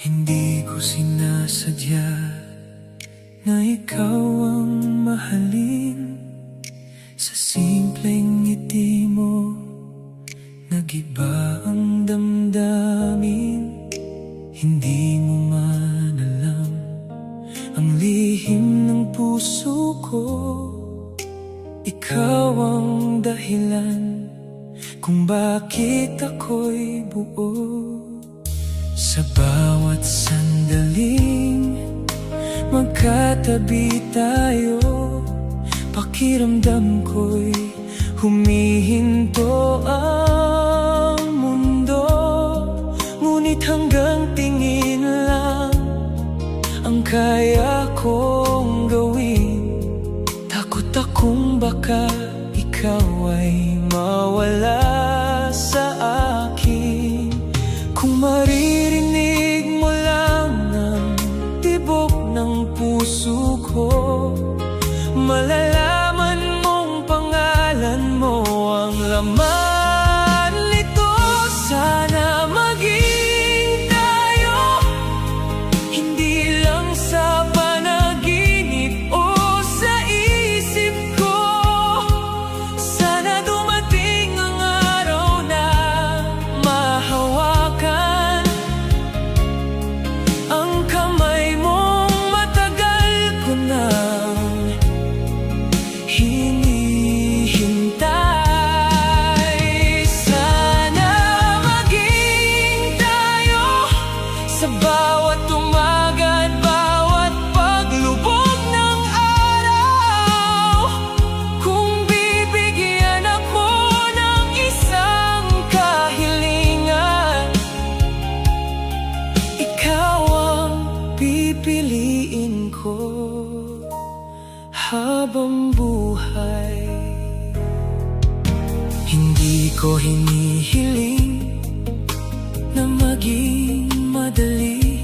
Hindi ko sinasadya na ikaw ang mahalin. Sa simpleng ngiti mo, nag-iba ang damdamin. Hindi mo man alam ang lihim ng puso ko. Ikaw ang dahilan kung bakit ako'y buo. Sa bawat sandaling magkatabi tayo, pakiramdam ko'y humihinto ang mundo. Ngunit hanggang tingin lang ang kaya kong gawin. Takot akong baka ikaw ay mawala sa akin. Kung maririnig mo lang ang tibok ng puso ko, malalaman mong pangalan mo ang laman nito. Sana maging tayo, hindi lang sa panaginip o sa isip ko. Sana dumating ang araw na mahawakan ang kamay mong matagal ko nang hinihintay. Sana maging tayo sa bawat umaga at bawat paglubog ng araw. Kung bibigyan ako ng isang kahilingan, ikaw ang pipiliin ko habang buhay. Hindi ko hinihiling na maging madali,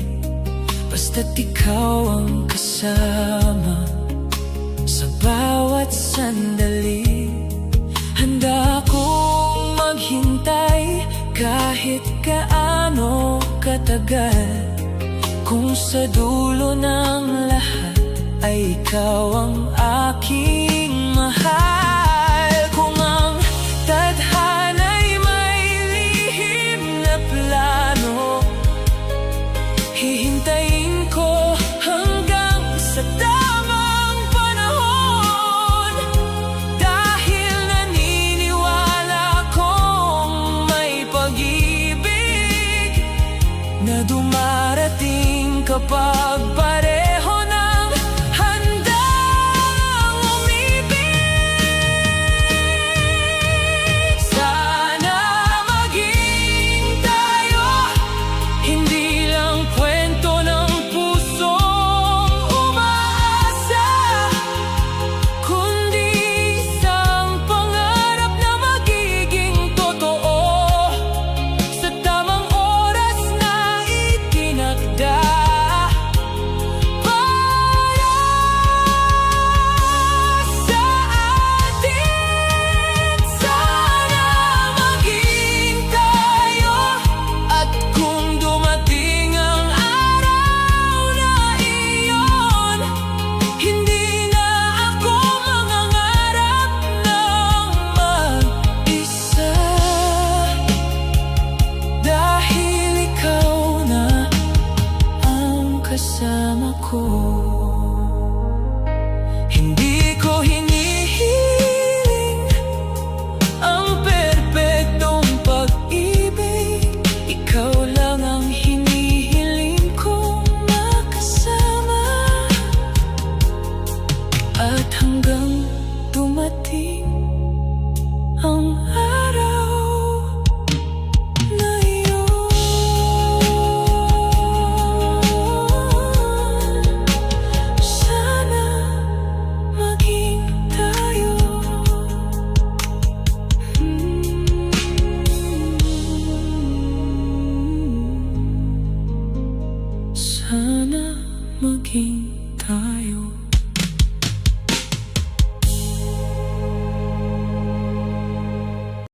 basta't ikaw ang kasama sa bawat sandali. Handa akong maghintay kahit gaano katagal, kung sa dulo ng lahat ay ikaw ang aking mahal. Kung ang tadhana'y may lihim na plano, hihintayin ko hanggang sa tamang panahon. Dahil naniniwala kong may pag-ibig na dumarating kapag pareho ng handang umibig. Sana maging tayo, hindi lang kwento ng pusong umaasa, kundi isang pangarap na magiging totoo sa tamang oras na itinakda. Kasama ko, hindi ko hinihiling ang perpektong pag-ibig. Ikaw lang ang hinihiling kong makasama, at hanggang dumating ang araw na iyon. Sana maging tayo.